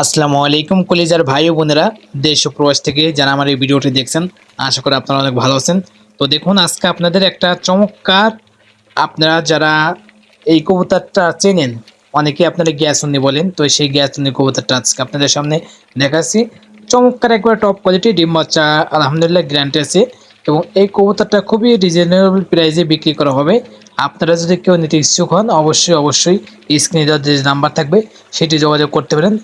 আসসালামু আলাইকুম কলিজার ভাই ও বোনেরা, দেশ ও প্রবাস থেকে যারা আমার এই ভিডিওটি দেখছেন, আশা করি আপনারা অনেক ভালো আছেন। তো দেখুন, আজকে আপনাদের একটা চমৎকার, আপনারা যারা এই কবুতরটা চেনেন, অনেকে আপনারা গ্যাসুন্নি বলেন, তো সেই গ্যাসুন্নি কবুতরটা আজকে আপনাদের সামনে দেখাচ্ছি। চমৎকার একবার টপ কোয়ালিটি ডিম বাচ্চা আলহামদুলিল্লাহ গ্যারান্টি আছে, এবং এই কবুতরটা খুবই রিজনেবল প্রাইসে বিক্রি করা হবে। আপনারা যদি কেউ নিতে ইচ্ছুক হন, অবশ্যই স্ক্রিনে দেওয়া যে নাম্বার থাকবে সেটি যোগাযোগ করতে পারেন।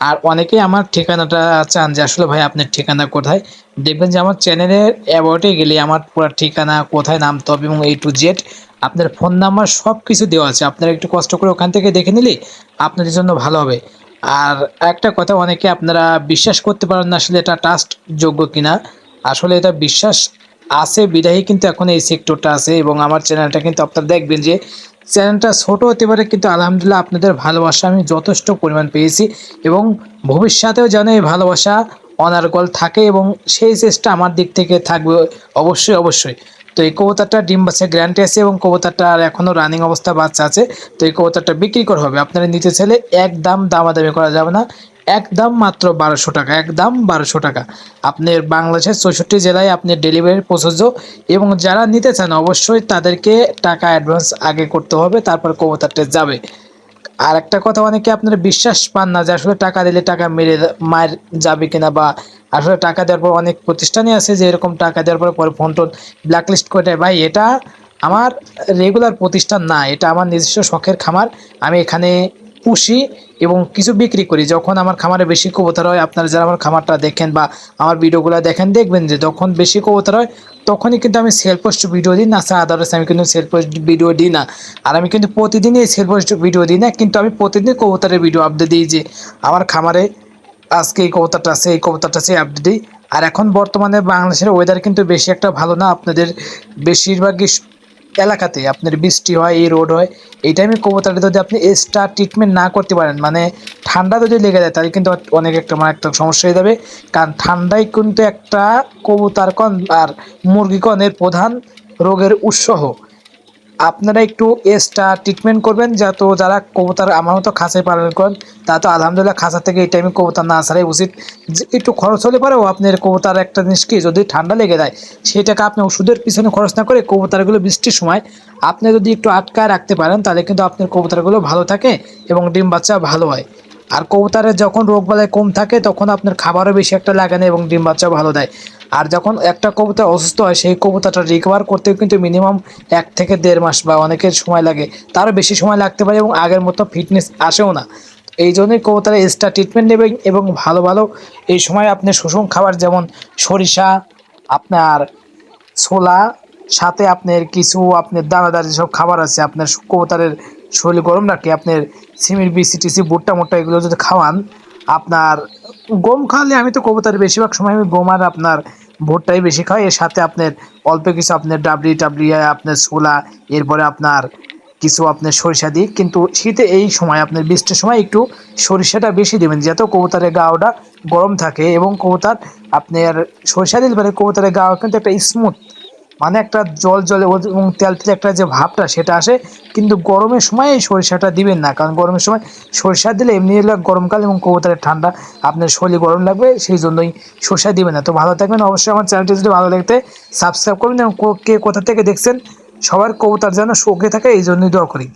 আর অনেকেই আমার ঠিকানাটা চান যে আসলে ভাই আপনার ঠিকানা কোথায়। দেখবেন যে আমার চ্যানেলের অ্যাবাউটে গেলে আমার পুরো ঠিকানা, কোথায় নামতে হবে এবং A to Z আপনার ফোন নাম্বার সব কিছু দেওয়া আছে। আপনারা একটু কষ্ট করে ওখান থেকে দেখে নিলে আপনাদের জন্য ভালো হবে। আর একটা কথা, অনেকে আপনারা বিশ্বাস করতে পারেন না আসলে এটা ট্রাস্টযোগ্য কিনা। আসলে এটা বিশ্বাস আছে বিধায়ী কিন্তু এখন এই সেক্টরটা আছে, এবং আমার চ্যানেলটা কিন্তু আপনারা দেখবেন যে চ্যানেলটা ছোট হতে পারে, কিন্তু আলহামদুলিল্লাহ আপনাদের ভালোবাসা আমি যথেষ্ট পরিমাণ পেয়েছি, এবং ভবিষ্যতেও যেন এই ভালোবাসা অনার্গল থাকে, এবং সেই চেষ্টা আমার দিক থেকে থাকবে অবশ্যই। তো এই কবুতরটা ডিম বাচ্চা গ্যারান্টি আছে, এবং কবুতরটার এখনও রানিং অবস্থা বাচ্চা আছে। তো এই কবুতরটা বিক্রি করা হবে, আপনারা নিতে চাইলে একদম দামাদামি করা যাবে না, একদম মাত্র 1200 টাকা, একদম 1200 টাকা। আপনার বাংলাদেশের 64 জেলায় আপনার ডেলিভারি প্রযোজ্য, এবং যারা নিতে চান অবশ্যই তাদেরকে টাকা অ্যাডভান্স আগে করতে হবে, তারপর কবুতরটা যাবে। আর একটা কথা, অনেকে আপনারা বিশ্বাস পান না যে আসলে টাকা দিলে টাকা মার যাবে কিনা, বা আসলে টাকা দেওয়ার পর অনেক প্রতিষ্ঠানই আছে যে এরকম টাকা দেওয়ার পরে ফোন টোন ব্ল্যাকলিস্ট করে দেয়। ভাই, এটা আমার রেগুলার প্রতিষ্ঠান না, এটা আমার নিজস্ব শখের খামার। আমি এখানে পুষি এবং কিছু বিক্রি করি। যখন আমার খামারে বেশি কবুতর হয়, আপনারা যারা আমার খামারটা দেখেন বা আমার ভিডিওগুলো দেখেন, দেখবেন যে যখন বেশি কবুতর হয় তখনই কিন্তু আমি সেল পোস্ট ভিডিও দিই না, আদারস আমি কিন্তু সেল পোস্ট ভিডিও দিই না। আর আমি কিন্তু প্রতিদিনই সেল পোস্ট ভিডিও দিই না, কিন্তু আমি প্রতিদিন কবুতরের ভিডিও আপডেট দিই যে আমার খামারে আজকে এই কবুতরটা আছে, এই কবুতরটা আছে, আপডেট দিই। আর এখন বর্তমানে বাংলাদেশের ওয়েদার কিন্তু বেশি একটা ভালো না, আপনাদের বেশিরভাগই এলাকাতে আপনার বৃষ্টি হয়, এই রোড হয়। এই টাইমে কবুতরটা যদি আপনি এক্সট্রা ট্রিটমেন্ট না করতে পারেন, মানে ঠান্ডা যদি লেগে যায়, তাহলে কিন্তু অনেক একটা একটা সমস্যা হয়ে যাবে। কারণ ঠান্ডাই কিন্তু একটা কবুতরকণ আর মুরগিকণের প্রধান রোগের উৎস। আপনারা একটু এক্সট্রা ট্রিটমেন্ট করবেন, যাতে যারা কবুতর আমার মতো খাঁচায় পালন করেন, তা তো আলহামদুলিল্লাহ খাঁচা থেকে এই টাইমে কবুতর না আসারাই উচিত। যে একটু খরচ হলে পরেও আপনার কবুতর একটা জিনিস কি, যদি ঠান্ডা লেগে যায় সেই টাকা আপনি ওষুধের পিছনে খরচ না করে কবুতরগুলো বৃষ্টির সময় আপনি যদি একটু আটকায় রাখতে পারেন, তাহলে কিন্তু আপনার কবুতরগুলো ভালো থাকে এবং ডিম বাচ্চা ভালো হয়। আর কবুতরের যখন রোগবালাই কম থাকে তখন আপনার খাবারও বেশি একটা লাগে না এবং ডিম বাচ্চা ভালো দেয়। আর যখন একটা কবুতর অসুস্থ হয়, সেই কবুতরটা রিকভার করতেও কিন্তু মিনিমাম 1 থেকে 1.5 মাস বা অনেকের সময় লাগে, তারও বেশি সময় লাগতে পারে, এবং আগের মতো ফিটনেস আসেও না। এই জন্যই কবুতরের এক্সট্রা ট্রিটমেন্ট নেবেন, এবং ভালো ভালো এই সময় আপনি সুষম খাবার যেমন সরিষা, আপনার ছোলা, সাথে আপনার কিছু আপনার দানাদার যেসব খাবার আছে আপনার কবুতরের শরীর গরম রাখে, আপনার সিমির বিসি ভুট্টা মুট্টা এগুলো যদি খাওয়ান, আপনার গম খাওয়ালে, আমি তো কবুতরের বেশিরভাগ সময় আমি গম আর আপনার ভুট্টাই বেশি খাই। এর সাথে আপনার অল্প কিছু আপনার ডাবলি টাবলি, আপনার ছোলা, এরপরে আপনার কিছু আপনার সরিষা দিই। কিন্তু শীতে এই সময় আপনার বৃষ্টির সময় একটু সরিষাটা বেশি দেবেন, যাতে কবুতরের গাওটা গরম থাকে, এবং কবুতর আপনার সরিষা দিলে পরে কবুতরের গাও কিন্তু একটা স্মুথ, মানে একটা জল জলে এবং তেল তেলে একটা যে ভাবটা সেটা আসে। কিন্তু গরমের সময় এই সরিষাটা দিবেন না, কারণ গরমের সময় সরিষা দিলে এমনি গরমকাল এবং কবুতরের ঠান্ডা, আপনার শরীরে গরম লাগবে, সেই জন্যই সরিষা দিবেন না। তো ভালো থাকবেন, অবশ্যই আমার চ্যানেলটি যদি ভালো লাগতে সাবস্ক্রাইব করুন, এবং কে কোথা থেকে দেখছেন সবার কবুতর যেন সুখে থাকে এই জন্যই দোয়া করি।